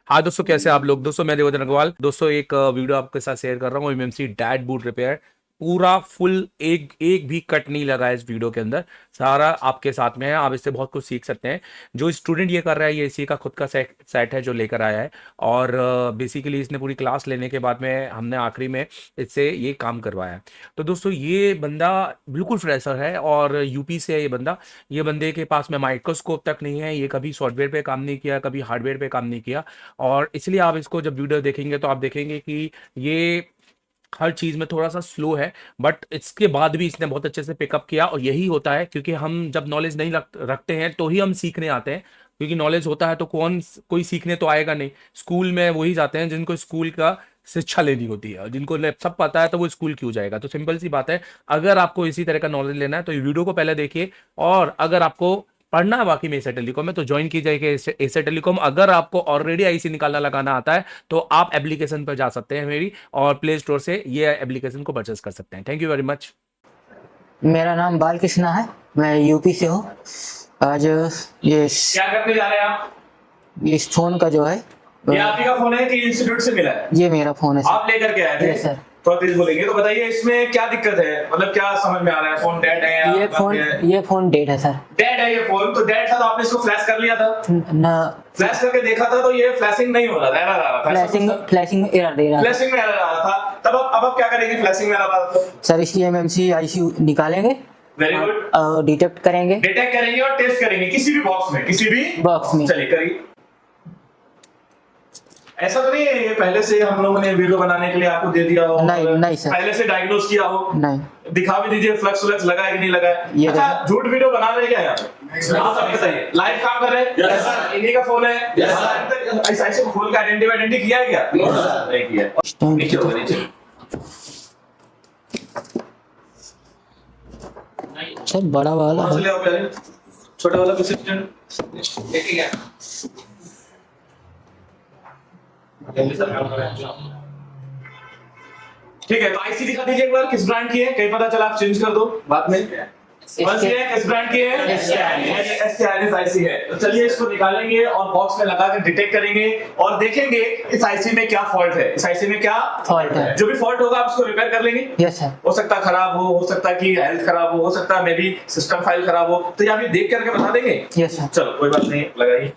हाँ दोस्तों, कैसे आप लोग। दोस्तों मैं देवदन अग्रवाल। दोस्तों एक वीडियो आपके साथ शेयर कर रहा हूँ। एमएमसी डैड बूट रिपेयर पूरा फुल, एक एक भी कट नहीं लगा है इस वीडियो के अंदर। सारा आपके साथ में है, आप इससे बहुत कुछ सीख सकते हैं। जो स्टूडेंट ये कर रहा है, ये इसी का खुद का सेट है जो लेकर आया है। और बेसिकली इसने पूरी क्लास लेने के बाद में हमने आखिरी में इससे ये काम करवाया है। तो दोस्तों ये बंदा बिल्कुल फ्रेशर है और यूपी से है ये बंदा। ये बंदे के पास में माइक्रोस्कोप तक नहीं है, ये कभी सॉफ्टवेयर पे काम नहीं किया, कभी हार्डवेयर पे काम नहीं किया। और इसलिए आप इसको जब वीडियो देखेंगे तो आप देखेंगे कि ये हर चीज में थोड़ा सा स्लो है। बट इसके बाद भी इसने बहुत अच्छे से पिकअप किया। और यही होता है, क्योंकि हम जब नॉलेज नहीं रखते हैं तो ही हम सीखने आते हैं। क्योंकि नॉलेज होता है तो कोई सीखने तो आएगा नहीं। स्कूल में वही जाते हैं जिनको स्कूल का शिक्षा लेनी होती है, और जिनको सब पता है तो वो स्कूल क्यों जाएगा। तो सिंपल सी बात है, अगर आपको इसी तरह का नॉलेज लेना है तो ये वीडियो को पहले देखिए। और अगर आपको पढ़ना है बाकी में एसए टेलीकॉम में, तो ज्वाइन कीजिए एसए टेलीकॉम। अगर आपको ऑलरेडी आईसी निकालना लगाना आता है तो आप एप्लीकेशन पर जा सकते हैं मेरी, और प्ले स्टोर से ये एप्लीकेशन को परचेस कर सकते हैं। Thank you very much. मेरा नाम बालकृष्णा है। मैं यूपी से हूँ। आज ये क्या करने जा रहे हैं आप? इस फोन का जो है, ये आप ही का फोन है कि इंस्टीट्यूट से मिला है? ये मेरा फोन है सर। आप लेकर के आए थे? Yes sir. थोड़ा तेज बोलेंगे तो बताइए, इसमें क्या दिक्कत है? मतलब क्या समझ में आ रहा है? फोन डेड है या ये फोन डेड है सर। डेड है ये फोन? तो डेड था तो आपने इसको फ्लैश कर लिया था? ना, फ्लैश करके देखा था तो ये फ्लैशिंग नहीं हो रहा था, एरर आ रहा था। फ्लैशिंग एरर दे रहा है। फ्लैशिंग में एरर आ रहा था। तब अब आप क्या करेंगे? फ्लैशिंग में एरर आ रहा था सर इसकी एमएमसी आईसी निकालेंगे। Very good. और डिटेक्ट करेंगे। डिटेक्ट करेंगे और टेस्ट करेंगे किसी भी बॉक्स में, किसी भी बॉक्स में। चलिए करिए। ऐसा तो नहीं है ये पहले से हम लोगों ने वीडियो बनाने के लिए आपको दे दिया हो? नहीं सर। पहले से डायग्नोज किया हो? नहीं। दिखा भी दीजिए फ्लक्स व्लक्स लगा है कि नहीं लगा है। ये अच्छा, झूठ वीडियो बना रहे हैं क्या यहाँ? आप सब बताइए, लाइव काम कर रहे हैं? Yes, sir. इन्हीं का फोन है? ऐसे खोल के आइडेंटिटी किया है क्या? नहीं किया है। नीचे होगा, नीचे। सर बड़ा वाला कौन सा है। ले आओ पहले? छोटा वाला प्रेसिडेंट एक ही है। ठीक है, तो आईसी दिखा दीजिए एक बार, किस ब्रांड की है? कहीं पता चला आप चेंज कर दो बाद में। कौन सी है, किस ब्रांड की है? एसकेआरएस आईसी है। तो चलिए इसको निकालेंगे और बॉक्स में लगा कर डिटेक्ट करेंगे और देखेंगे इस आईसी में क्या फॉल्ट है। इस आईसी में क्या फॉल्ट है? जो भी फॉल्ट होगा आप उसको रिपेयर कर लेंगे। Yes sir. हो सकता है खराब हो सकता है कि हेल्थ खराब हो सकता है मे बी सिस्टम फाइल खराब हो, तो ये आप देख करके बता देंगे। Yes sir. चलो कोई बात नहीं, लगाइए।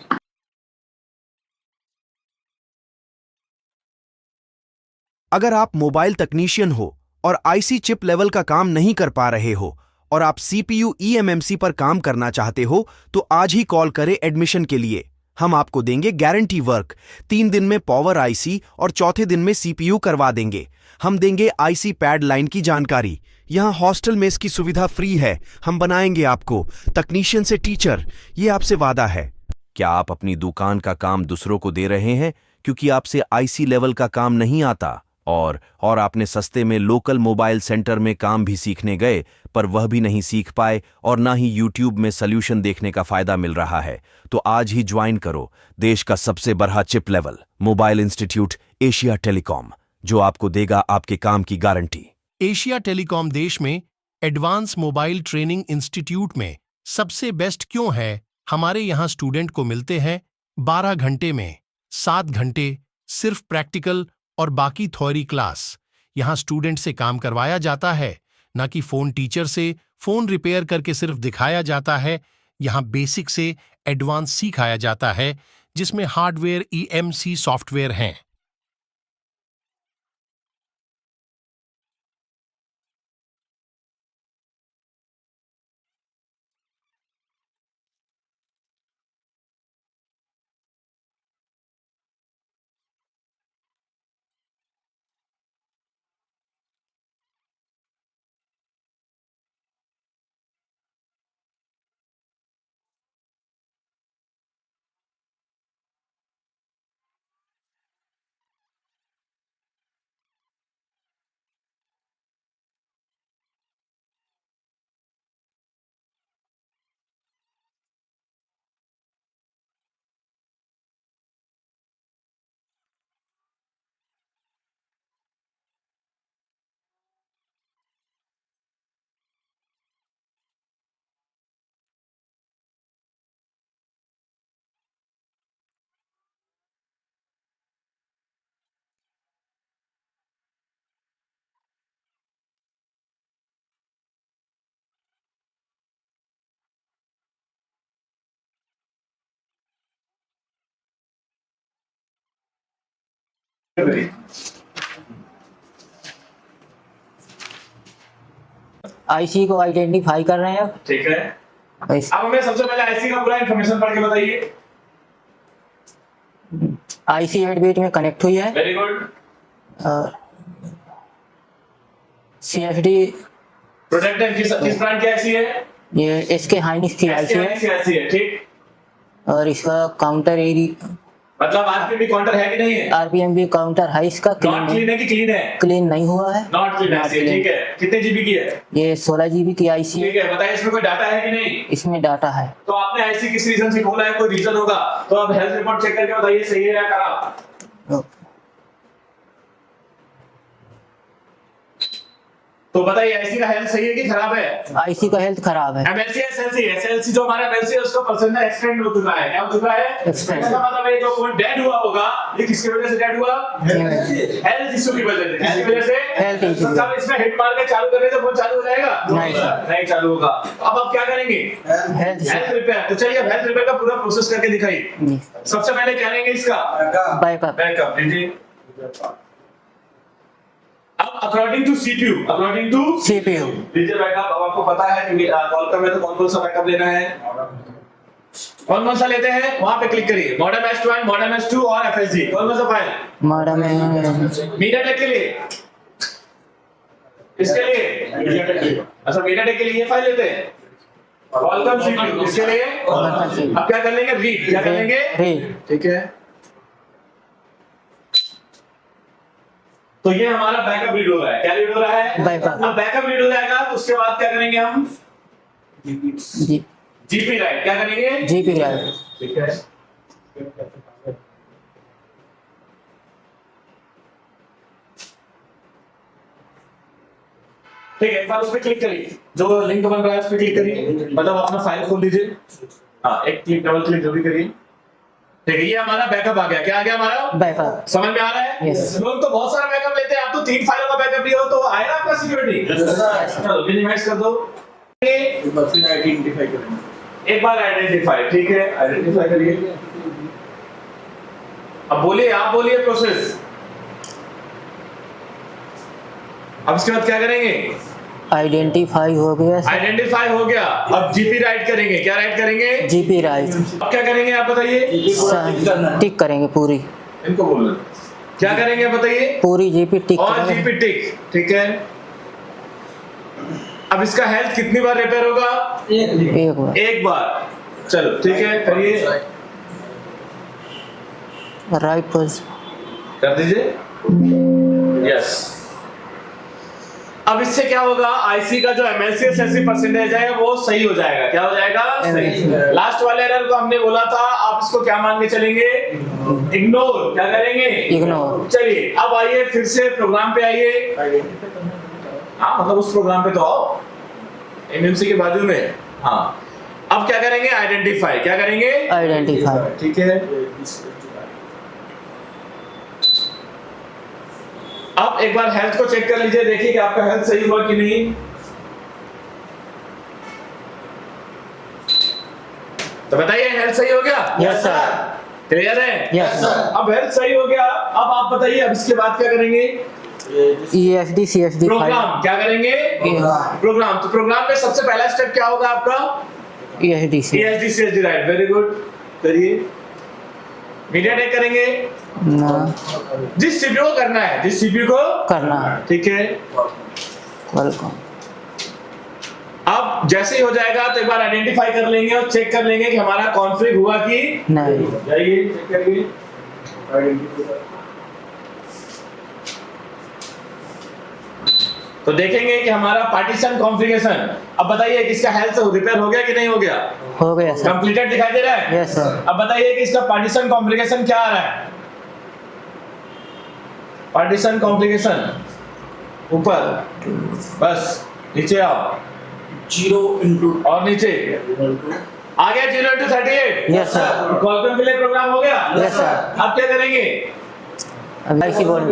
अगर आप मोबाइल तकनीशियन हो और आईसी चिप लेवल का काम नहीं कर पा रहे हो और आप सीपीयू ईएमएमसी पर काम करना चाहते हो, तो आज ही कॉल करें एडमिशन के लिए। हम आपको देंगे गारंटी वर्क। 3 दिन में पावर आईसी और चौथे दिन में सीपीयू करवा देंगे। हम देंगे आईसी पैड लाइन की जानकारी। यहाँ हॉस्टल में इसकी सुविधा फ्री है। हम बनाएंगे आपको तकनीशियन से टीचर, ये आपसे वादा है। क्या आप अपनी दुकान का काम दूसरों को दे रहे हैं क्योंकि आपसे आईसी लेवल का काम नहीं आता, और आपने सस्ते में लोकल मोबाइल सेंटर में काम भी सीखने गए पर वह भी नहीं सीख पाए और ना ही यूट्यूब में सॉल्यूशन देखने का फायदा मिल रहा है? तो आज ही ज्वाइन करो देश का सबसे बड़ा chip level mobile institute Asia telecom, जो आपको देगा आपके काम की गारंटी। एशिया टेलीकॉम देश में एडवांस मोबाइल ट्रेनिंग इंस्टीट्यूट में सबसे बेस्ट क्यों है? हमारे यहाँ स्टूडेंट को मिलते हैं 12 घंटे में 7 घंटे सिर्फ प्रैक्टिकल और बाकी थ्योरी क्लास। यहाँ स्टूडेंट से काम करवाया जाता है, ना कि फोन टीचर से फोन रिपेयर करके सिर्फ दिखाया जाता है। यहाँ बेसिक से एडवांस सिखाया जाता है, जिसमें हार्डवेयर ईएमसी सॉफ्टवेयर हैं। आईसी को आइडेंटिफाई कर रहे हैं अब। ठीक है, इस अब हमें सबसे पहले आईसी का पूरा इन्फॉर्मेशन पढ़ के बताइए। आईसी 8 बिट में कनेक्ट हुई है। Very good. सीएफडी प्रोटेक्टर किस ब्रांड की आईसी है? ये इसके हाइनिक्स की आईसी है। आईसी है, ठीक। और इसका काउंटर एरी मतलब आरपीएम भी काउंटर है कि नहीं है? आरपीएम भी काउंटर है इसका। नॉट क्लीन है कि क्लीन है? क्लीन नहीं हुआ है। नॉट क्लीन है, ठीक है। कितने जीबी की है? ये 16 जीबी की आईसी है। ठीक है, बताइए इसमें कोई डाटा है कि नहीं? इसमें डाटा है। तो आपने आईसी किस रीजन से खोला है, कोई रीजन होगा तो आप हेल्थ रिपोर्ट चेक करके बताइए सही है या खराब। तो बताइए आईसी का हेल्थ सही है कि खराब है? आईसी का हेल्थ खराब है। एमएलसी एसएलसी एसएलसी जो हमारा एमएलसी है उसका परसेंटेज एक्सटेंड हो चुका है। क्या हो चुका है? Extend। इसका मतलब है जो फोन डेड हुआ होगा ये किसकी वजह से डेड हुआ? हेल्थ इशू की वजह से। किसकी वजह से? Health issue। जब इसमें हिट मार के चालू करने से फोन चालू हो जाएगा? नहीं सर। नहीं चालू होगा। अब आप क्या करेंगे? Health health repair. तो चलिए अब हेल्थ रिपेयर का पूरा प्रोसेस करके दिखाइए। सबसे पहले क्या लेंगे इसका? बैकअप। बैकअप लीजिए। अब अकॉर्डिंग टू सीपीयू सीपीयू लीजिए बैकअप। अब आपको पता है कि कॉलकम में तो कौन कौन सा बैकअप लेना है, कौन कौन सा लेते हैं वहां पे क्लिक करिए। मॉडेम S1, मॉडेम S2 और FSG। कौन कौन सा फाइल? मॉडेम मीडियाटेक के लिए, इसके लिए अच्छा मीडियाटेक के लिए ये फाइल लेते हैं। कॉलकम सीपीयू इसके लिए अब क्या कर लेंगे? रीड। क्या कर लेंगे? रीड। ठीक है, तो ये हमारा बैकअप रीड हो रहा है। क्या रीड हो रहा है? बैकअप। अब बैकअप रीड हो जाएगा तो उसके बाद क्या करेंगे हम? जी जीपी राइट। क्या करेंगे? GP right. ठीक है, ठीक है। एक बार उस पर क्लिक करिए, जो लिंक बन रहा है उस पर क्लिक करिए, मतलब अपना फाइल खोल लीजिए। हाँ, एक क्लिक डबल क्लिक जो भी करिए। ठीक है, ये हमारा बैकअप आ गया। क्या आ गया हमारा? बैकअप। समझ में आ रहा है? Yes. लोग तो बहुत सारा बैकअप लेते हैं, आप तो 3 फाइलों का बैकअप लिया हो तो आएगा आपका सिक्योरिटी। चलो मिनिमाइज कर दो। एक बार आइडेंटिफाई। ठीक है, आइडेंटिफाई करिए। अब बोलिए, आप बोलिए प्रोसेस। अब इसके बाद क्या करेंगे? आइडेंटिफाई हो गया। आइडेंटिफाई हो गया। अब जीपी राइट करेंगे। क्या राइट करेंगे? GP right. अब क्या करेंगे आप बताइए? टिक करेंगे पूरी। इनको बोल क्या करेंगे बताइए? पूरी जीपी टिक और करेंगे। जीपी टिक। ठीक है, अब इसका हेल्थ कितनी बार रिपेयर होगा? एक बार। एक बार। चलो ठीक है, करिए। राइट पुश कर दीजिए। यस। अब इससे क्या होगा? आईसी का जो एमएलसी एसएलसी परसेंटेज है वो सही हो जाएगा। क्या हो जाएगा? सही। लास्ट वाले एरर को हमने बोला था, आप इसको क्या मान के चलेंगे? इग्नोर। क्या करेंगे? इग्नोर। चलिए अब आइए फिर से प्रोग्राम पे आइए। हाँ, मतलब उस प्रोग्राम पे तो आओ, एमएमसी के बाजू में। हाँ, अब क्या करेंगे? आइडेंटिफाई। क्या करेंगे? आइडेंटिफाई। ठीक है, अब एक बार हेल्थ को चेक कर लीजिए, देखिए कि आपका हेल्थ सही हुआ कि नहीं। तो बताइए हेल्थ सही हो गया? Yes sir. क्लियर है? Yes sir. अब हेल्थ सही हो गया, अब आप बताइए अब इसके बाद क्या करेंगे? EFD CFD program. क्या करेंगे? प्रोग्राम। तो प्रोग्राम में सबसे पहला स्टेप क्या होगा आपका? ESD ESD right, very good. करिए। मीडियाटेक करेंगे ना जिस सीपीयू को करना है, जिस सीपीयू को करना है। ठीक है। वेलकम। अब जैसे ही हो जाएगा तो एक बार आइडेंटिफाई कर लेंगे और चेक कर लेंगे कि हमारा कॉन्फ़िग हुआ कि नहीं। जाइए चेक करिए। तो देखेंगे कि हमारा पार्टीशन कॉन्फ़िगरेशन, अब बताइए कि इसका हेल्थ रिपेयर हो गया कि नहीं हो गया? हो गया सर। कंप्लीटेड दिखाई दे रहा है? Yes sir. अब बताइए कि इसका पार्टीशन कॉन्फ़िगरेशन क्या आ रहा है? पार्टीशन कॉन्फ़िगरेशन ऊपर, बस नीचे आओ। 0 और नीचे आ गया 0x38। Yes sir. कॉलकम के लिए प्रोग्राम हो गया? Yes sir. अब क्या करेंगे? अब IC बोर्ड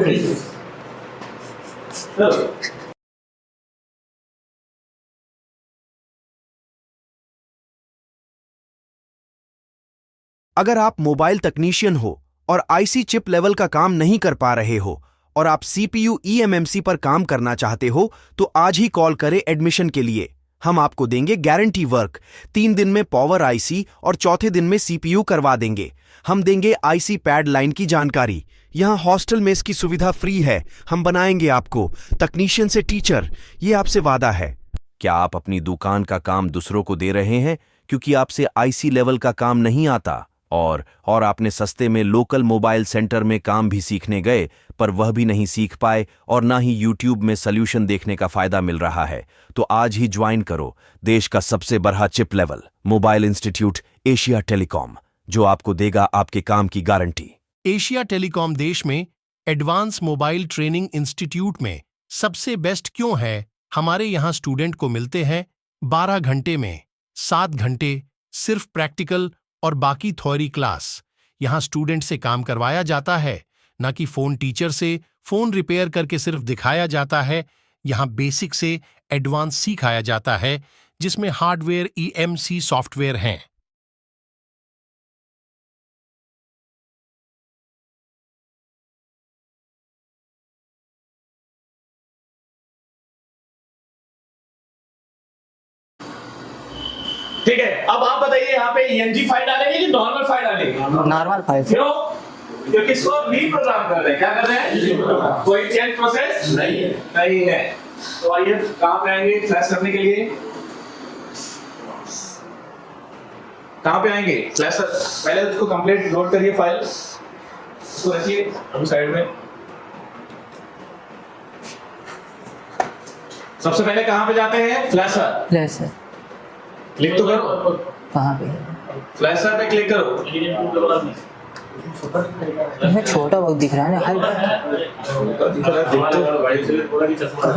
अगर आप मोबाइल तकनीशियन हो और आईसी चिप लेवल का काम नहीं कर पा रहे हो और आप सीपीयू ईएमएमसी पर काम करना चाहते हो तो आज ही कॉल करें एडमिशन के लिए। हम आपको देंगे गारंटी वर्क। 3 दिन में पावर आईसी और चौथे दिन में सीपीयू करवा देंगे। हम देंगे आईसी पैड लाइन की जानकारी। यहाँ हॉस्टल मेस की सुविधा फ्री है। हम बनाएंगे आपको तकनीशियन से टीचर, ये आपसे वादा है। क्या आप अपनी दुकान का काम दूसरों को दे रहे हैं क्योंकि आपसे आईसी लेवल का काम नहीं आता और आपने सस्ते में लोकल मोबाइल सेंटर में काम भी सीखने गए पर वह भी नहीं सीख पाए और ना ही यूट्यूब में सॉल्यूशन देखने का फायदा मिल रहा है? तो आज ही ज्वाइन करो देश का सबसे बड़ा chip level mobile institute Asia telecom, जो आपको देगा आपके काम की गारंटी। एशिया टेलीकॉम देश में एडवांस मोबाइल ट्रेनिंग इंस्टीट्यूट में सबसे बेस्ट क्यों है? हमारे यहाँ स्टूडेंट को मिलते हैं 12 घंटे में 7 घंटे सिर्फ प्रैक्टिकल और बाकी थ्योरी क्लास। यहाँ स्टूडेंट से काम करवाया जाता है, न कि फोन टीचर से फोन रिपेयर करके सिर्फ दिखाया जाता है। यहाँ बेसिक से एडवांस सिखाया जाता है जिसमें हार्डवेयर ईएमसी सॉफ्टवेयर हैं। ठीक है, अब आप बताइए यहाँ पे ENG फाइल डालेंगे कि नॉर्मल फाइल डालेंगे? Normal file. क्यों? क्योंकि इसको रीप्रोग्राम कर रहे हैं। क्या कर रहे हैं? कोई चेंज प्रोसेस नहीं है। तो आइए कहाँ पे आएंगे फ्लैश करने के लिए? कहाँ पे आएंगे फ्लैश? पहले उसको कंप्लीट लोड करिए फाइल, उसको रखिए अभी साइड में। सबसे पहले कहाँ पे जाते हैं? फ्लैशर। फ्लैशर क्लिक तो करो। कहाँ पे? फ्लैशर पे क्लिक करो। इसमें छोटा बहुत दिख रहा है ना, कहाँ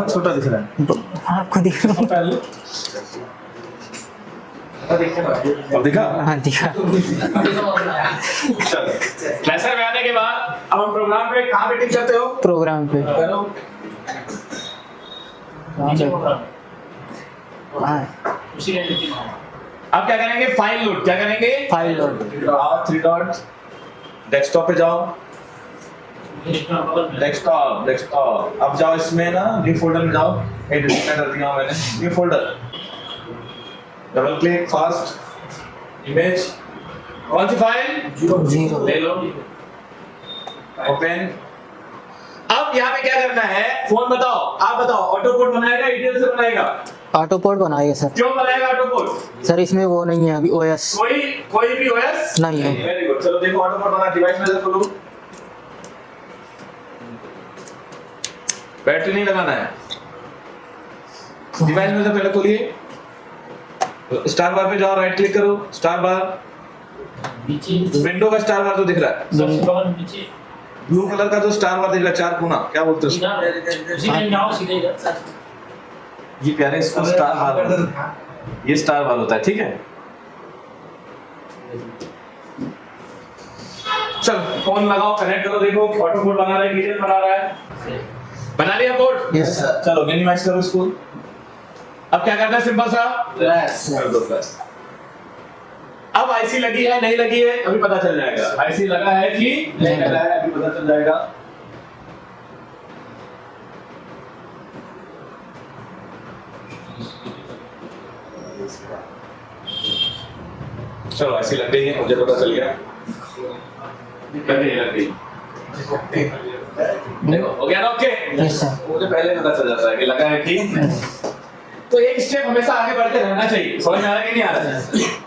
छोटा दिख रहा है? आपको दिख रहा है? अब दिखा? हाँ दिखा। चलो, फ्लैशर में आने के बाद अब हम प्रोग्राम पे कहाँ पे टिक करते हो? प्रोग्राम पे करो। अब क्या करेंगे? File load. क्या करेंगे? File load. 3 डॉट डेस्कटॉप पे जाओ। डेस्कटॉप अब जाओ इसमें ना न्यू फोल्डर में जाओ। डिलीट कर दिया हूं मैंने। New folder, double click, fast image. कौन सी फाइल? 0 ले लो, ओपन। अब यहाँ पे क्या करना है? फोन बताओ, आप बताओ। ऑटो पोर्ट बनाएगा ETL से बनाएगा? ऑटो पोर्ट बनाएगा सर। क्यों बनाएगा ऑटो पोर्ट? सर इसमें वो नहीं है अभी OS। कोई भी OS नहीं है। Very good. चलो देखो ऑटो पोर्ट बना। डिवाइस में से खोलो। बैटरी नहीं लगाना है। डिवाइस में से पहले खोलिए। स्टार बार पे जाओ, राइट क्लिक करो। स्टार बार, विंडो का स्टार बार तो दिख रहा है। ब्लू कलर का जो स्टार बार दिख रहा है, 4 कोना, क्या बोलते हैं उसको? ये प्यारे, इसको स्टार बार, ये स्टार बार होता है। ठीक है, चल फोन लगाओ, कनेक्ट करो। देखो ऑटो पोर्ट बना रहा है, डिटेल बना रहा है। बना लिया पोर्ट? Yes sir. चलो मिनिमाइज करो इसको। अब क्या करना है? सिंपल सा फ्लैश कर दो। फ्लैश। अब आईसी लगी है नहीं लगी है अभी पता चल जाएगा। आईसी लगा है कि नहीं लगा है अभी पता चल जाएगा। चलो आईसी लग गई है, मुझे पता चल गया। लग गई। देखो हो गया ना? Okay, yes sir. मुझे पहले पता चल जाता है कि लगा है कि। तो एक स्टेप हमेशा आगे बढ़ते रहना चाहिए। समझ में आ रहा है कि नहीं आ रहा है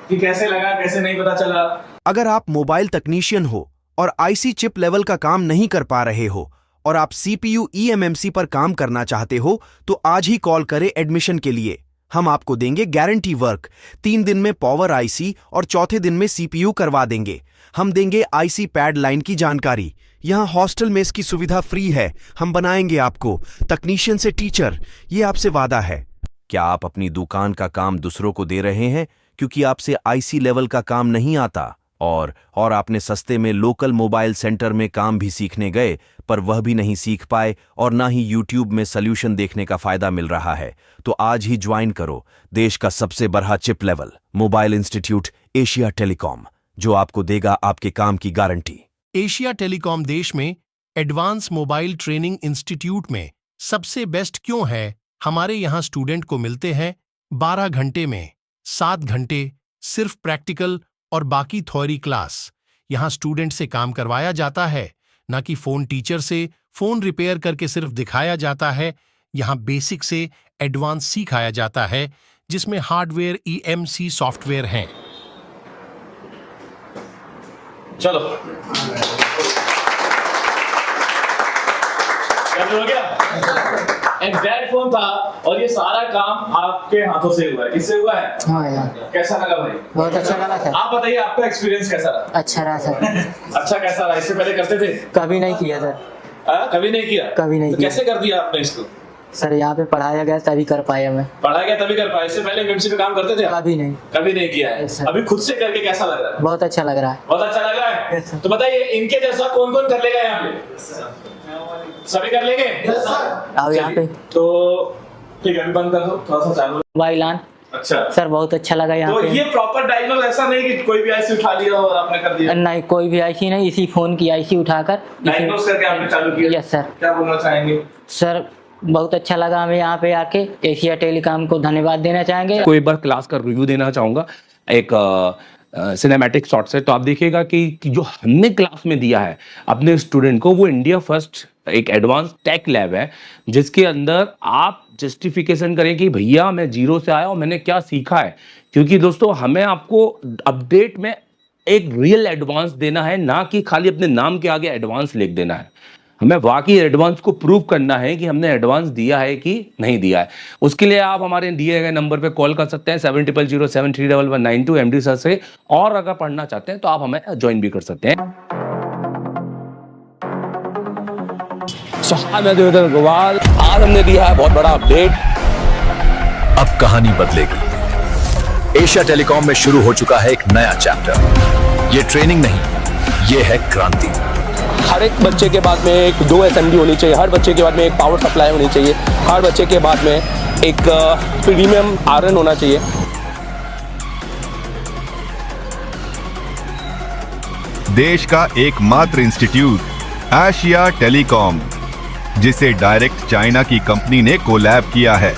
कि कैसे लगा कैसे नहीं पता चला? अगर आप मोबाइल तकनीशियन हो और आईसी चिप लेवल का काम नहीं कर पा रहे हो और आप सीपीयू ईएमएमसी पर काम करना चाहते हो तो आज ही कॉल करें एडमिशन के लिए। हम आपको देंगे गारंटी वर्क। 3 दिन में पावर आईसी और चौथे दिन में सीपीयू करवा देंगे। हम देंगे आईसी पैड लाइन की जानकारी। यहाँ हॉस्टल मेस की सुविधा फ्री है। हम बनाएंगे आपको तकनीशियन से टीचर, ये आपसे वादा है। क्या आप अपनी दुकान का काम दूसरों को दे रहे हैं क्योंकि आपसे आईसी लेवल का काम नहीं आता और आपने सस्ते में लोकल मोबाइल सेंटर में काम भी सीखने गए पर वह भी नहीं सीख पाए और ना ही यूट्यूब में सॉल्यूशन देखने का फायदा मिल रहा है? तो आज ही ज्वाइन करो देश का सबसे बड़ा chip level mobile institute Asia telecom, जो आपको देगा आपके काम की गारंटी। एशिया टेलीकॉम देश में एडवांस मोबाइल ट्रेनिंग इंस्टीट्यूट में सबसे बेस्ट क्यों है? हमारे यहाँ स्टूडेंट को मिलते हैं 12 घंटे में 7 घंटे सिर्फ प्रैक्टिकल और बाकी थ्योरी क्लास। यहाँ स्टूडेंट से काम करवाया जाता है, ना कि फोन टीचर से फोन रिपेयर करके सिर्फ दिखाया जाता है। यहाँ बेसिक से एडवांस सिखाया जाता है, जिसमें हार्डवेयर EMC सॉफ्टवेयर हैं। चलो कैसे हो गया? एक डेड फोन था और ये सारा काम आपके हाथों से हुआ है। किससे हुआ है? हाँ यार, कैसा लगा भाई? बहुत अच्छा लगा सर। आप बताइए आपका एक्सपीरियंस कैसा रहा? अच्छा रहा सर। अच्छा कैसा रहा? इससे पहले करते थे? कभी नहीं किया सर। कभी नहीं किया? कभी नहीं तो किया। कैसे कर दिया आपने इसको? सर यहाँ पे पढ़ाया गया तभी कर पाया मैं। पढ़ाया गया तभी कर पाया। इससे पहले एमएमसी पे काम करते थे आप? कभी नहीं। कभी नहीं किया है। Yes, sir. अभी खुद से करके कैसा लग रहा है? बहुत अच्छा लग रहा है। बहुत अच्छा लग रहा है। Yes, sir. तो बताइए इनके जैसा कौन कौन कर लेगा यहाँ पे? सभी कर लेंगे? अब यहाँ पे तो ठीक है, अभी बंद कर दो, थोड़ा सा चालू। Mobile on. अच्छा सर बहुत अच्छा लगा यहाँ तो ये पे। प्रॉपर डायग्नोज ऐसा नहीं कि कोई भी आईसी उठा लिया और आपने कर दिया? नहीं, कोई भी आईसी नहीं, इसी फोन की आईसी उठाकर डायग्नोज करके आपने चालू किया? Yes sir. क्या बोलना चाहेंगे? सर बहुत अच्छा लगा हमें यहाँ पे आके। एशिया टेलीकॉम को धन्यवाद देना चाहेंगे। को एक बार क्लास का रिव्यू देना चाहूंगा एक सिनेमैटिक शॉट से। तो आप देखिएगा कि जो हमने क्लास में दिया है अपने स्टूडेंट को, वो इंडिया फर्स्ट एक एडवांस टेक लैब है, जिसके अंदर आप जस्टिफिकेशन करें कि भैया मैं जीरो से आया और मैंने क्या सीखा है। क्योंकि दोस्तों हमें आपको अपडेट में एक रियल एडवांस देना है, ना कि खाली अपने नाम के आगे एडवांस लिख देना है। हमें वाकई एडवांस को प्रूव करना है कि हमने एडवांस दिया है कि नहीं दिया है। उसके लिए आप हमारे दिए गए नंबर पे कॉल कर सकते हैं 7007311192 MD सर से। और अगर पढ़ना चाहते हैं तो आप हमें ज्वाइन भी कर सकते हैं। मैं देवेंद्र गोवाल, आज हमने दिया है बहुत बड़ा अपडेट। अब कहानी बदलेगी। एशिया टेलीकॉम में शुरू हो चुका है एक नया चैप्टर। ये ट्रेनिंग नहीं, ये है क्रांति। हर एक बच्चे के बाद में एक 2 SMD होनी चाहिए, हर बच्चे के बाद में एक पावर सप्लाई होनी चाहिए, हर बच्चे के बाद में एक प्रीमियम आयरन होना चाहिए। देश का एकमात्र इंस्टीट्यूट एशिया टेलीकॉम, जिसे डायरेक्ट चाइना की कंपनी ने कोलैब किया है।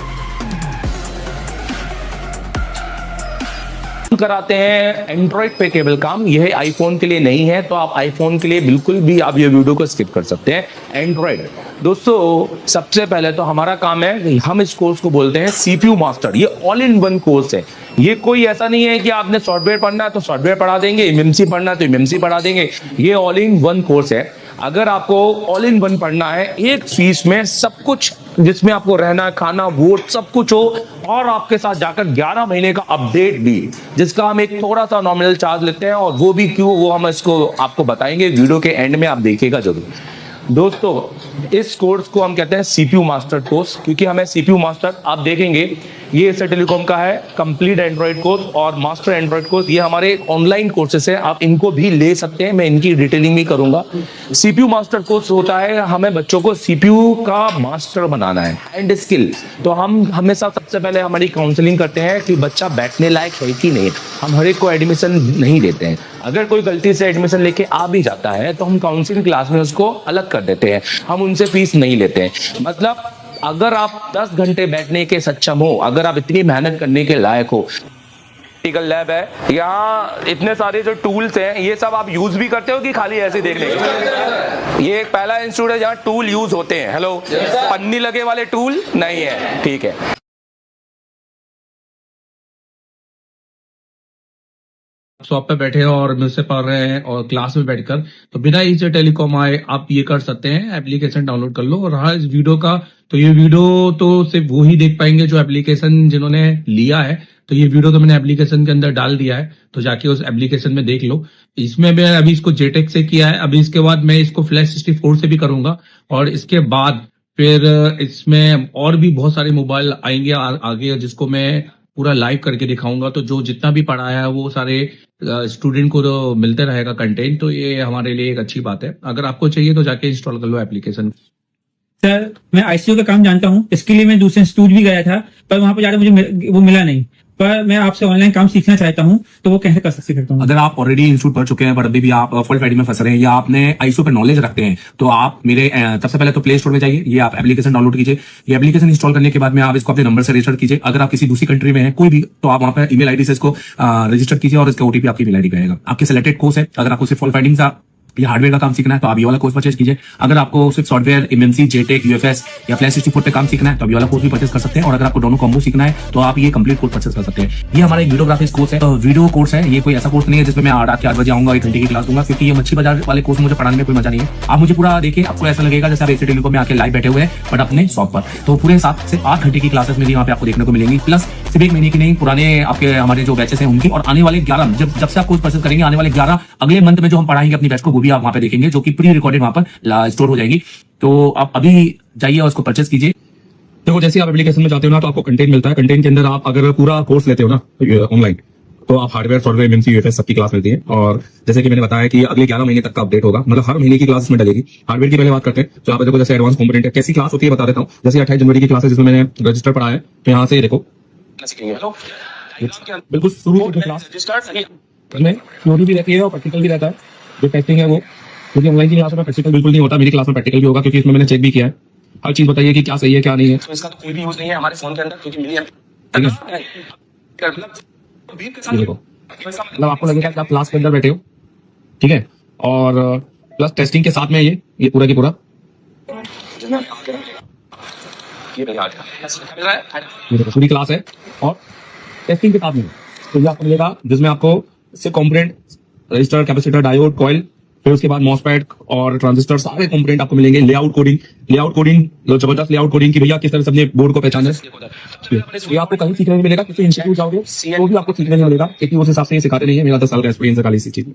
कराते हैं एंड्रॉइड पे केबल काम। यह आईफोन के लिए नहीं है, तो आप आईफोन के लिए बिल्कुल भी आप ये वीडियो को स्किप कर सकते हैं। एंड्रॉइड दोस्तों सबसे पहले तो हमारा काम है, हम इस कोर्स को बोलते हैं CPU मास्टर। ये ऑल इन वन कोर्स है। ये कोई ऐसा नहीं है कि आपने सॉफ्टवेयर पढ़ना है तो सॉफ्टवेयर पढ़ा देंगे, MMC पढ़ना है तो MMC पढ़ा देंगे। ये ऑल इन वन कोर्स है। अगर आपको ऑल इन वन पढ़ना है, एक फीस में सब कुछ, जिसमें आपको रहना खाना वोट सब कुछ हो, और आपके साथ जाकर 11 महीने का अपडेट भी, जिसका हम एक थोड़ा सा नॉमिनल चार्ज लेते हैं। और वो भी क्यों, वो हम इसको आपको बताएंगे वीडियो के एंड में, आप देखिएगा जरूर। दोस्तों इस कोर्स को हम कहते हैं CPU मास्टर कोर्स, क्योंकि हमें CPU मास्टर, आप देखेंगे ये एशिया टेलीकॉम का है कंप्लीट एंड्रॉइड कोर्स और मास्टर एंड्रॉइड कोर्स। ये हमारे ऑनलाइन कोर्सेस है, आप इनको भी ले सकते हैं, मैं इनकी डिटेलिंग भी करूंगा। CPU मास्टर कोर्स होता है, हमें बच्चों को CPU का मास्टर बनाना है एंड स्किल। तो हम हमेशा सबसे पहले हमारी काउंसलिंग करते हैं कि बच्चा बैठने लायक है कि नहीं। हम हर एक को एडमिशन नहीं देते हैं। अगर कोई गलती से एडमिशन लेके आ भी जाता है तो हम काउंसलिंग क्लास में उसको अलग कर देते हैं, हम उनसे फीस नहीं लेते हैं। मतलब अगर आप 10 घंटे बैठने के सक्षम हो, अगर आप इतनी मेहनत करने के लायक हो, प्रैक्टिकल लैब है, यहाँ इतने सारे जो टूल्स हैं ये सब आप यूज भी करते हो कि खाली ऐसे देखने के? ये एक पहला इंस्टीट्यूट है जहाँ टूल यूज होते हैं। हेलो, पन्नी लगे वाले टूल नहीं है, ठीक है। शॉप पे बैठे हैं और मुझसे पढ़ रहे हैं और क्लास में बैठकर, तो बिना एशिया टेलीकॉम आए आप ये कर सकते हैं, एप्लीकेशन डाउनलोड कर लो। और रहा इस वीडियो का, तो ये वीडियो तो सिर्फ वो ही देख पाएंगे जो एप्लीकेशन जिन्होंने लिया है। तो ये वीडियो तो मैंने एप्लीकेशन के अंदर डाल दिया है, तो जाके उस एप्लीकेशन में देख लो। इसमें मैं अभी इसको JTEC से किया है, अभी इसके बाद मैं इसको Flash 64 से भी करूंगा। और इसके बाद फिर इसमें और भी बहुत सारे मोबाइल आएंगे आगे, जिसको मैं पूरा लाइव करके दिखाऊंगा। तो जो जितना भी पढ़ाया है वो सारे स्टूडेंट को तो मिलते रहेगा कंटेंट, तो ये हमारे लिए एक अच्छी बात है। अगर आपको चाहिए तो जाके इंस्टॉल कर लो एप्लीकेशन। सर मैं ICU का काम जानता हूँ, इसके लिए मैं दूसरे इंस्टीट्यूट भी गया था, पर वहां पर जाकर मुझे वो मिला नहीं। पर मैं आपसे ऑनलाइन काम सीखना चाहता हूँ तो वो कैसे कर सकता हूँ? अगर आप ऑलरेडी इंस्टीट्यूट पढ़ चुके हैं पर अभी भी आप फॉल्ट फाइंडिंग में फंस रहे हैं या आपने आईएसओ पे नॉलेज रखते हैं तो आप मेरे सबसे पहले तो प्ले स्टोर में जाइए, ये आप एप्लीकेशन डाउनलोड कीजिए। ये एप्लीकेशन इंस्टॉल करने के बाद में आप इसको अपने नंबर से रजिस्टर कीजिए। अगर आप किसी दूसरी कंट्री में हैं कोई भी तो आप वहां पर ईमेल आईडी से इसको रजिस्टर कीजिए और इसका ओटीपी आपकी ईमेल आईडी पे आएगा। आपके सिलेक्टेड कोर्स है, अगर आपको सिर्फ फॉल्ट फाइंडिंग का या हार्डवेयर का काम सीखना है तो आप ये वाला कोर्स परचेज कीजिए। अगर आपको सिर्फ सॉफ्टवेयर एमएमसी जेटेक यूएफएस या फ्लैश 64 पे काम सीखना है तो आप ये वाला कोर्स भी परचेज कर सकते हैं। और अगर आपको दोनों कॉम्बो सीखना है तो आप ये कंप्लीट कोर्स परचेज कर सकते हैं। ये हमारा एक वीडियोग्राफिक्स कोर्स है, वीडियो कोर्स है। ये कोई ऐसा कोर्स नहीं है जिसमें मैं रात के 8 बजे आऊंगा 1 घंटे की क्लास दूंगा, क्योंकि ये मच्छी बाजार वाले कोर्स मुझे पढ़ाने में कोई मजा नहीं है। आप मुझे पूरा देखिए, आपको ऐसा लगेगा जैसे आप एसी टेलीकॉम में आके लाइव बैठे हुए हैं बट अपने शॉप पर। तो पूरे 7 से 8 घंटे की क्लासेस मेरी यहाँ पे आपको देखने को मिलेंगी, प्लस सिर्फ 1 महीने की नहीं, पुराने आपके हमारे जो बैचेस हैं उनकी और आने वाले 11 जब से आप कोर्स परचेज करेंगे आने वाले 11 अगले मंथ में जो हम पढ़ाएंगे अपनी बैच को वो भी आप वहां पे देखेंगे, जो कि प्री रिकॉर्डेड वहां पर स्टोर हो जाएगी। तो आप अभी जाइए और उसको परचेज कीजिए। देखो जैसे आप एप्लीकेशन में जाते हो ना तो आपको कंटेंट मिलता है। कंटेंट के अंदर आप अगर पूरा कोर्स लेते हो ना ऑनलाइन तो आप हार्डवेयर सॉफ्टवेयर एमएमसी यूएफएस सबकी क्लास मिलती है। और जैसे कि मैंने बताया कि अगले 11 महीने तक का अपडेट होगा, मतलब हर महीने की क्लास इसमें डलेगी। हार्डवेयर की पहले बात करते हैं तो आप देखो जैसे एडवांस कंपोनेंट है, कैसी क्लास होती है बता देता हूँ। जैसे 28 जनवरी की क्लास है जिसमें मैंने रजिस्टर पढ़ा है तो यहाँ से देखो बिल्कुल शुरू होती है क्लास में थ्योरी भी रहती है और प्रैक्टिकल भी रहता है। जो टेस्टिंग है वो, क्योंकि ऑनलाइन की क्लास में प्रैक्टिकल बिल्कुल नहीं होता, मेरी क्लास में प्रैक्टिकल भी होगा क्योंकि इसमें मैंने चेक भी किया है। हर चीज बताइए कि क्या सही है क्या नहीं है। तो इसका तो कोई भी यूज नहीं है हमारे फोन के अंदर, क्योंकि मिली ये देखो मतलब आपको लगेगा कि आप क्लास के अंदर बैठे हो, ठीक है। और प्लस टेस्टिंग के साथ में ये पूरा की पूरा ये देखो पूरी क्लास है और टेस्टिंग के साथ में तो ये आपको मिलेगा जिसमें आपको सिर्फ component register capacitor diode coil, फिर उसके बाद मॉसफेट और ट्रांजिस्टर सारे कंपोनेंट आपको मिलेंगे। लेआउट कोडिंग जबरदस्त लेआउट कोडिंग की भैया किस तरह से अपने बोर्ड को पहचाने, ये आपको कहीं सीखने नहीं मिलेगा। किसी इंस्टीट्यूट जाओगे तो भी आपको सीखने नहीं मिलेगा क्योंकि उस हिसाब से ये सिखाते नहीं है। मेरा 10 साल का एक्सपीरियंस है खाली इसी चीज में।